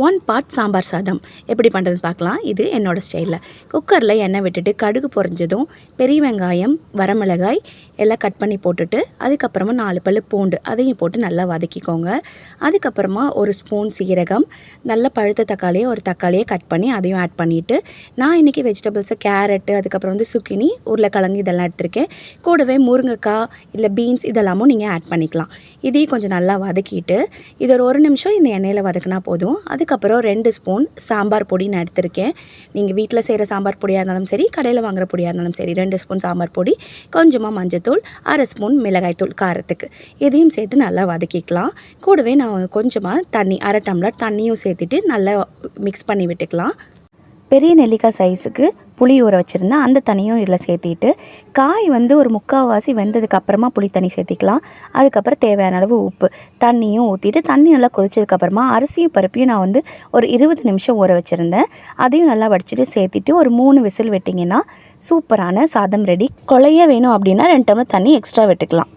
1 part sambar சாதம் எப்படி பண்ணுறதுன்னு பார்க்கலாம். இது என்னோடய ஸ்டைலில். குக்கரில் எண்ணெய் விட்டுட்டு கடுகு பொரிஞ்சதும் பெரிய வெங்காயம், வரமிளகாய் எல்லாம் கட் பண்ணி போட்டுட்டு அதுக்கப்புறமா 4 பல்லு பூண்டு அதையும் போட்டு நல்லா வதக்கிக்கோங்க. அதுக்கப்புறமா ஒரு ஸ்பூன் சீரகம், நல்ல பழுத்த தக்காளியை ஒரு தக்காளியை கட் பண்ணி அதையும் ஆட் பண்ணிவிட்டு, நான் இன்றைக்கி வெஜிடபிள்ஸை கேரட்டு, அதுக்கப்புறம் வந்து சுக்கினி, உருளைக்கிழங்கு இதெல்லாம் எடுத்திருக்கேன். கூடவே முருங்கைக்காய் இல்லை பீன்ஸ் இதெல்லாமும் நீங்கள் ஆட் பண்ணிக்கலாம். இதையும் கொஞ்சம் நல்லா வதக்கிட்டு இது ஒரு 1 நிமிஷம் இந்த எண்ணெயில் வதக்கினா போதும். அதுக்கப்புறம் 2 ஸ்பூன் சாம்பார் பொடி நான் எடுத்திருக்கேன். நீங்கள் வீட்டில் செய்கிற சாம்பார் பொடியாக இருந்தாலும் சரி, கடையில் வாங்குகிற பொடியாக இருந்தாலும் சரி, 2 ஸ்பூன் சாம்பார் பொடி, கொஞ்சமாக மஞ்சத்தூள், 1/2 ஸ்பூன் மிளகாய்த்தூள் காரத்துக்கு. இதையும் சேர்த்து நல்லா வதக்கிக்கலாம். கூடவே நான் கொஞ்சமாக தண்ணி 1/2 டம்ளர் தண்ணியும் சேர்த்துட்டு நல்லா மிக்ஸ் பண்ணி விட்டுக்கலாம். பெரிய நெல்லிக்காய் சைஸுக்கு புளி ஊற வச்சுருந்தேன். அந்த தண்ணியும் இதில் சேர்த்திட்டு, காய் வந்து ஒரு 3/4 வெந்ததுக்கப்புறமா புளி தண்ணி சேர்த்திக்கலாம். அதுக்கப்புறம் தேவையான அளவு உப்பு தண்ணியும் ஊற்றிட்டு, தண்ணி நல்லா கொதிச்சதுக்கப்புறமா அரிசியும் பருப்பையும் நான் வந்து ஒரு 20 நிமிஷம் ஊற வச்சுருந்தேன். அதையும் நல்லா வடிச்சிட்டு சேர்த்திட்டு ஒரு 3 விசில் விட்டிங்கன்னா சூப்பரான சாதம் ரெடி. கொலையாக வேணும் அப்படின்னா 2 டம்ளர் தண்ணி எக்ஸ்ட்ரா விட்டுக்கலாம்.